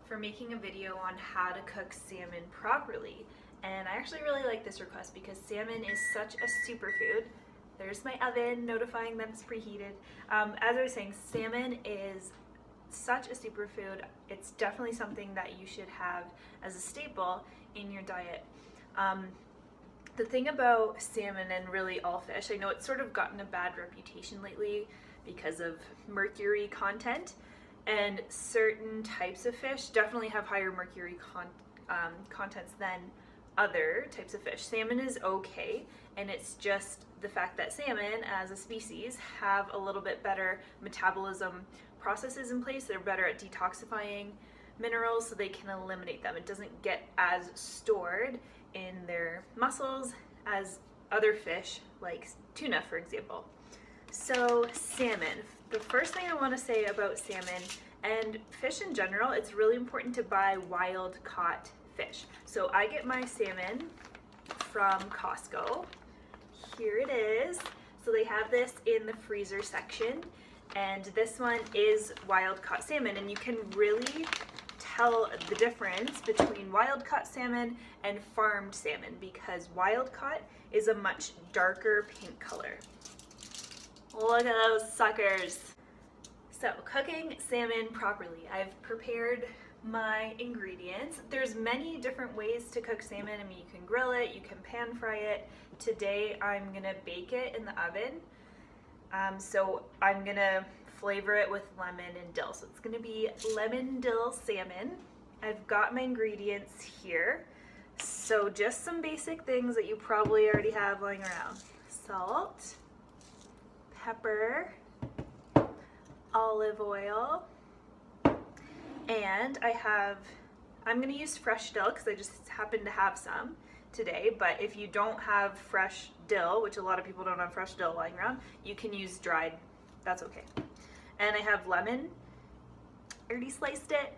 for making a video on how to cook salmon properly. And I actually really like this request because salmon is such a superfood. There's my oven notifying that it's preheated. As I was saying, salmon is such a superfood. It's definitely something that you should have as a staple in your diet. The thing about salmon and really all fish, I know it's sort of gotten a bad reputation lately because of mercury content, and certain types of fish definitely have higher mercury contents than other types of fish. Salmon is okay, and it's just the fact that salmon as a species have a little bit better metabolism processes in place. They're better at detoxifying minerals so they can eliminate them. It doesn't get as stored in their muscles as other fish like tuna, for example. So salmon, the first thing I want to say about salmon and fish in general, it's really important to buy wild caught fish. So I get my salmon from Costco. Here it is. So they have this in the freezer section, and this one is wild caught salmon, and you can really tell the difference between wild caught salmon and farmed salmon because wild caught is a much darker pink color. Look at those suckers. So cooking salmon properly. I've prepared my ingredients. There's many different ways to cook salmon. I mean, you can grill it, you can pan fry it. Today I'm gonna bake it in the oven. So I'm gonna flavor it with lemon and dill. So it's gonna be lemon-dill salmon. I've got my ingredients here. So just some basic things that you probably already have lying around. Salt, pepper, olive oil, and I'm gonna use fresh dill because I just happen to have some today, but if you don't have fresh dill, which a lot of people don't have fresh dill lying around, you can use dried, that's okay. And I have lemon, I already sliced it,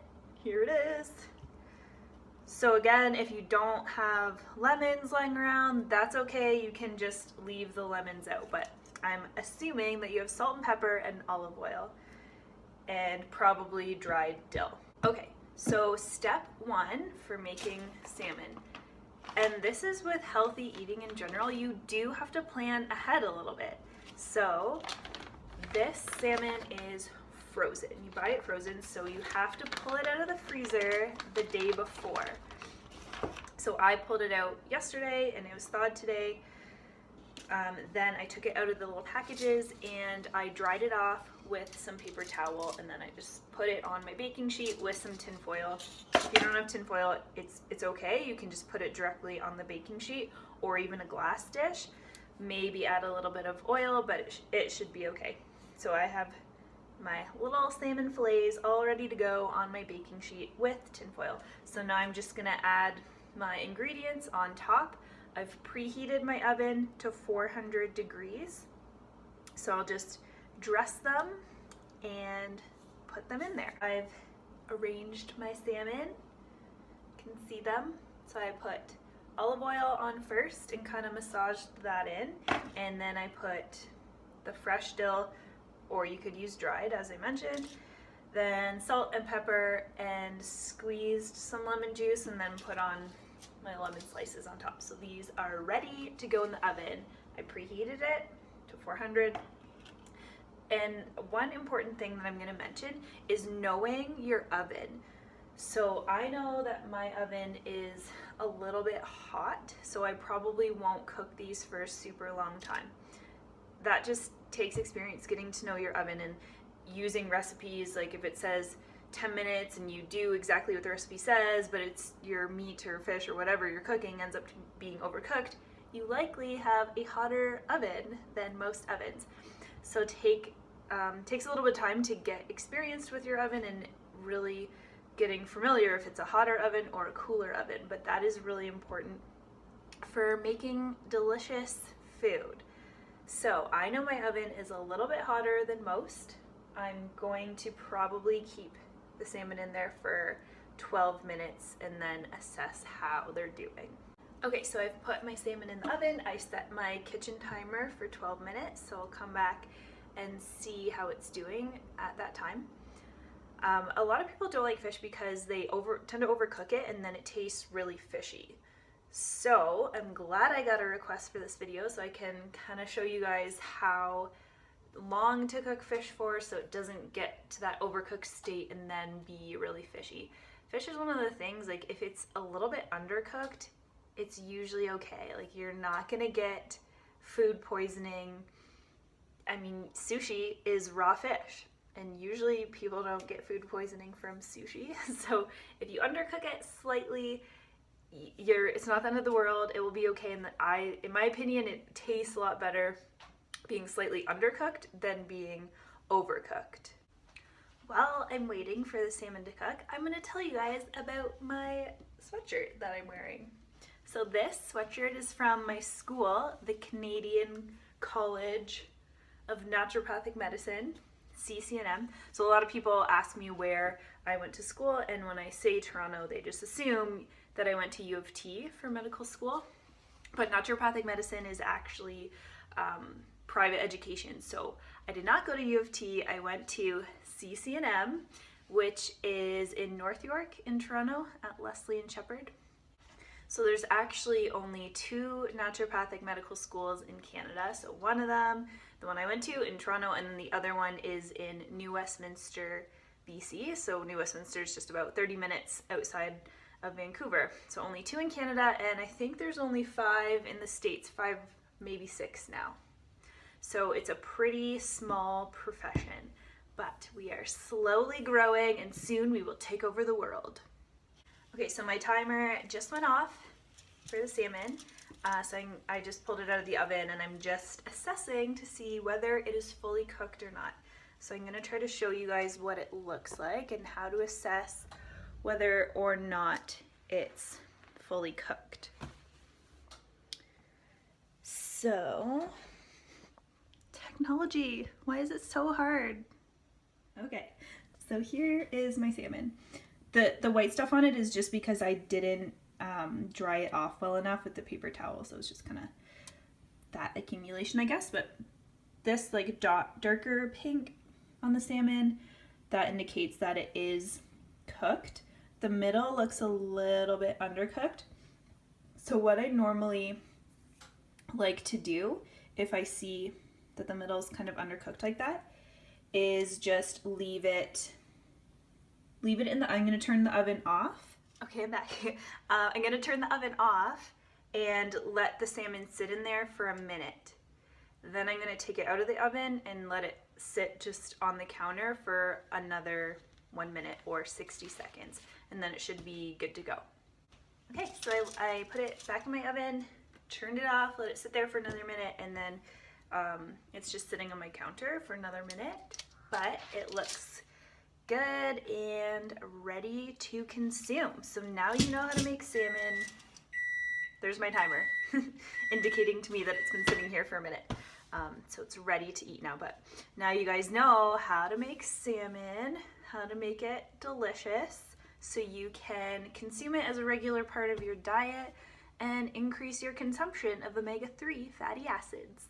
here it is. So again, if you don't have lemons lying around, that's okay, you can just leave the lemons out, but I'm assuming that you have salt and pepper and olive oil and probably dried dill. Okay, so step one for making salmon, and this is with healthy eating in general, you do have to plan ahead a little bit. So this salmon is frozen. You buy it frozen, so you have to pull it out of the freezer the day before. So I pulled it out yesterday and it was thawed today. Then I took it out of the little packages and I dried it off with some paper towel, and then I just put it on my baking sheet with some tin foil. If you don't have tin foil, it's okay. You can just put it directly on the baking sheet or even a glass dish. Maybe add a little bit of oil, but it should be okay. So I have my little salmon fillets all ready to go on my baking sheet with tin foil. So now I'm just gonna add my ingredients on top. I've preheated my oven to 400 degrees. So I'll just dress them and put them in there. I've arranged my salmon, you can see them. So I put olive oil on first and kind of massaged that in, and then I put the fresh dill, or you could use dried as I mentioned, then salt and pepper, and squeezed some lemon juice and then put on my lemon slices on top. So these are ready to go in the oven. I preheated it to 400. And one important thing that I'm gonna mention is knowing your oven. So I know that my oven is a little bit hot, so I probably won't cook these for a super long time. That just takes experience, getting to know your oven and using recipes. Like if it says 10 minutes and you do exactly what the recipe says, but it's your meat or fish or whatever you're cooking ends up being overcooked, you likely have a hotter oven than most ovens. So takes a little bit of time to get experienced with your oven and really getting familiar if it's a hotter oven or a cooler oven, but that is really important for making delicious food. So I know my oven is a little bit hotter than most. I'm going to probably keep the salmon in there for 12 minutes and then assess how they're doing. Okay, so I've put my salmon in the oven. I set my kitchen timer for 12 minutes, so I'll come back and see how it's doing at that time. A lot of people don't like fish because they tend to overcook it and then it tastes really fishy. So I'm glad I got a request for this video so I can kind of show you guys how long to cook fish for so it doesn't get to that overcooked state and then be really fishy. Fish is one of the things, like if it's a little bit undercooked, it's usually okay. Like you're not gonna get food poisoning. I mean, sushi is raw fish and usually people don't get food poisoning from sushi. So if you undercook it slightly, it's not the end of the world. It will be okay. And in my opinion, it tastes a lot better being slightly undercooked than being overcooked. While I'm waiting for the salmon to cook, I'm going to tell you guys about my sweatshirt that I'm wearing. So this sweatshirt is from my school, the Canadian College of Naturopathic Medicine, CCNM. So a lot of people ask me where I went to school, and when I say Toronto, they just assume that I went to U of T for medical school. But naturopathic medicine is actually private education. So I did not go to U of T. I went to CCNM, which is in North York in Toronto at Leslie and Shepherd. So there's actually only 2 naturopathic medical schools in Canada. So one of them, the one I went to in Toronto, and then the other one is in New Westminster, BC. So New Westminster is just about 30 minutes outside of Vancouver. So only 2 in Canada, and I think there's only 5 in the States, 5, maybe 6 now. So it's a pretty small profession, but we are slowly growing and soon we will take over the world. Okay, so my timer just went off for the salmon. So I just pulled it out of the oven and I'm just assessing to see whether it is fully cooked or not. So I'm gonna try to show you guys what it looks like and how to assess whether or not it's fully cooked. So, technology, why is it so hard? Okay, so here is my salmon. The white stuff on it is just because I didn't dry it off well enough with the paper towel, so it's just kind of that accumulation, I guess. But this like darker pink on the salmon, that indicates that it is cooked. The middle looks a little bit undercooked. So what I normally like to do if I see that the middle is kind of undercooked like that is just leave it in the, I'm going to turn the oven off. Okay, I'm back. I'm going to turn the oven off and let the salmon sit in there for a minute. Then I'm going to take it out of the oven and let it sit just on the counter for another 1 minute or 60 seconds, and then it should be good to go. Okay, so I put it back in my oven, turned it off, let it sit there for another minute, and then it's just sitting on my counter for another minute, but it looks good and ready to consume. So now you know how to make salmon. There's my timer indicating to me that it's been sitting here for a minute. So it's ready to eat now, but now you guys know how to make salmon, how to make it delicious so you can consume it as a regular part of your diet and increase your consumption of omega-3 fatty acids.